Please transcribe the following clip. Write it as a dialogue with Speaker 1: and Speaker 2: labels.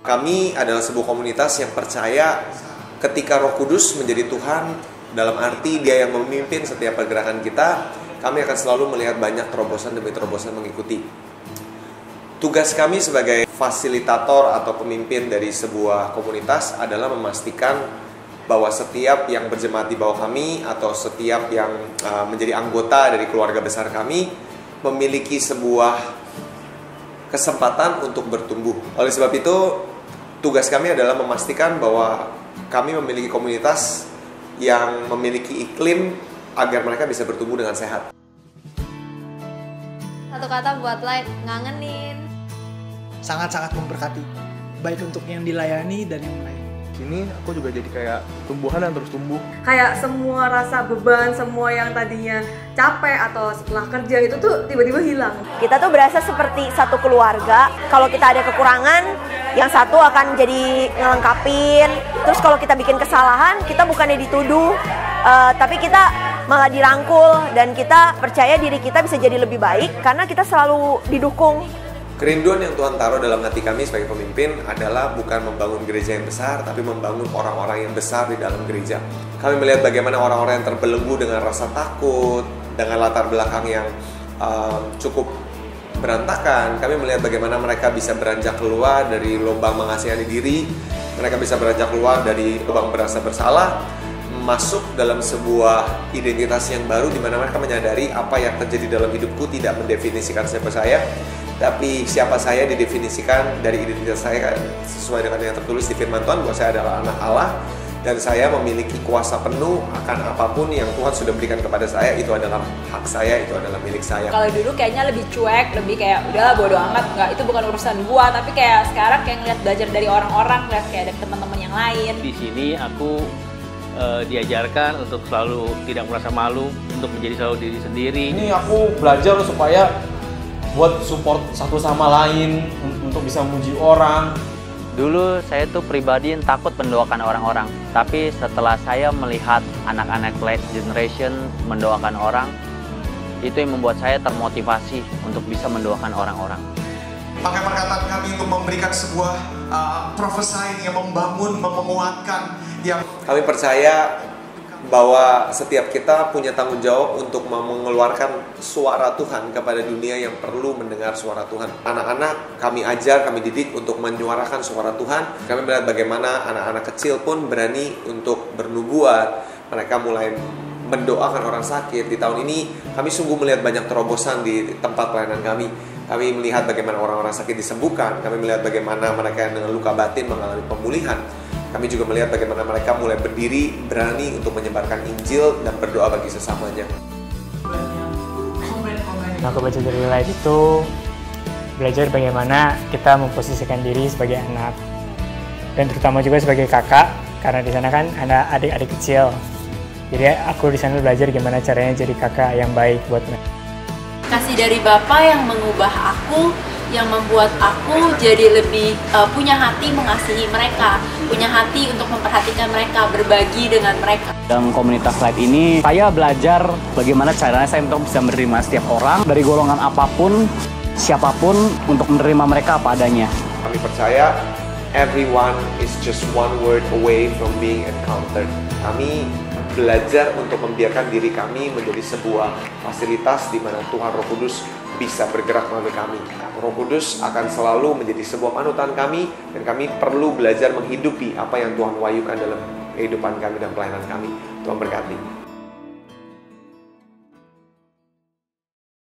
Speaker 1: Kami adalah sebuah komunitas yang percaya ketika Roh Kudus menjadi Tuhan, dalam arti Dia yang memimpin setiap pergerakan kita, kami akan selalu melihat banyak terobosan demi terobosan mengikuti. Tugas kami sebagai fasilitator atau pemimpin dari sebuah komunitas adalah memastikan bahwa setiap yang berjemaat di bawah kami atau setiap yang menjadi anggota dari keluarga besar kami memiliki sebuah kesempatan untuk bertumbuh. Oleh sebab itu, tugas kami adalah memastikan bahwa kami memiliki komunitas yang memiliki iklim agar mereka bisa bertumbuh dengan sehat.
Speaker 2: Satu kata buat Light, ngangenin.
Speaker 3: Sangat-sangat memberkati, baik untuk yang dilayani dan yang melayani.
Speaker 4: Sini aku juga jadi kayak tumbuhan yang terus tumbuh.
Speaker 5: Kayak semua rasa beban, semua yang tadinya capek atau setelah kerja itu tuh tiba-tiba hilang.
Speaker 6: Kita tuh berasa seperti satu keluarga. Kalau kita ada kekurangan, yang satu akan jadi ngelengkapin. Terus kalau kita bikin kesalahan, kita bukannya dituduh, tapi kita malah dirangkul. Dan kita percaya diri kita bisa jadi lebih baik karena kita selalu didukung.
Speaker 1: Kerinduan yang Tuhan taruh dalam hati kami sebagai pemimpin adalah bukan membangun gereja yang besar, tapi membangun orang-orang yang besar di dalam gereja. Kami melihat bagaimana orang-orang yang terbelenggu dengan rasa takut, dengan latar belakang yang cukup berantakan. Kami melihat bagaimana mereka bisa beranjak keluar dari lubang mengasihani diri, mereka bisa beranjak keluar dari lubang berasa bersalah, masuk dalam sebuah identitas yang baru di mana mereka menyadari apa yang terjadi dalam hidupku tidak mendefinisikan siapa saya, tapi siapa saya didefinisikan dari identitas saya sesuai dengan yang tertulis di firman Tuhan bahwa saya adalah anak Allah dan saya memiliki kuasa penuh akan apapun yang Tuhan sudah berikan kepada saya. Itu adalah hak saya, itu adalah milik saya.
Speaker 7: Kalau dulu kayaknya lebih cuek, lebih kayak udahlah bodo amat, nggak, itu bukan urusan gua. Tapi kayak sekarang kayak ngeliat belajar dari orang-orang, ngeliat kayak dari teman-teman yang lain.
Speaker 8: Di sini aku diajarkan untuk selalu tidak merasa malu, untuk menjadi selalu diri sendiri.
Speaker 4: Ini aku belajar supaya buat support satu sama lain, untuk bisa memuji orang.
Speaker 8: Dulu saya tuh pribadi yang takut mendoakan orang-orang, tapi setelah saya melihat anak-anak late generation mendoakan orang, itu yang membuat saya termotivasi untuk bisa mendoakan orang-orang.
Speaker 9: Pakai perkataan kami untuk memberikan sebuah prophesying yang membangun, menguatkan. Yang
Speaker 1: kami percaya bahwa setiap kita punya tanggung jawab untuk mengeluarkan suara Tuhan kepada dunia yang perlu mendengar suara Tuhan. Anak-anak kami ajar, kami didik untuk menyuarakan suara Tuhan. Kami melihat bagaimana anak-anak kecil pun berani untuk bernubuat. Mereka mulai mendoakan orang sakit. Di tahun ini kami sungguh melihat banyak terobosan di tempat pelayanan kami. Kami melihat bagaimana orang-orang sakit disembuhkan. Kami melihat bagaimana mereka yang dengan luka batin mengalami pemulihan. Kami juga melihat bagaimana mereka mulai berdiri, berani untuk menyebarkan Injil dan berdoa bagi sesamanya.
Speaker 10: Aku baca dari Light itu belajar bagaimana kita memposisikan diri sebagai anak dan terutama juga sebagai kakak, karena di sana kan ada adik-adik kecil. Jadi aku di sana belajar gimana caranya jadi kakak yang baik buat mereka.
Speaker 11: Kasih dari Bapa yang mengubah aku, yang membuat aku jadi lebih punya hati mengasihi mereka, punya hati untuk memperhatikan mereka, berbagi dengan mereka.
Speaker 12: Dalam komunitas Light ini, saya belajar bagaimana caranya saya untuk bisa menerima setiap orang dari golongan apapun, siapapun, untuk menerima mereka apa adanya.
Speaker 1: Kami percaya everyone is just one word away from being encountered. Kami belajar untuk membiarkan diri kami menjadi sebuah fasilitas di mana Tuhan Roh Kudus bisa bergerak melalui kami. Roh Kudus akan selalu menjadi sebuah panutan kami dan kami perlu belajar menghidupi apa yang Tuhan wahyukan dalam kehidupan kami dan pelayanan kami. Tuhan berkati.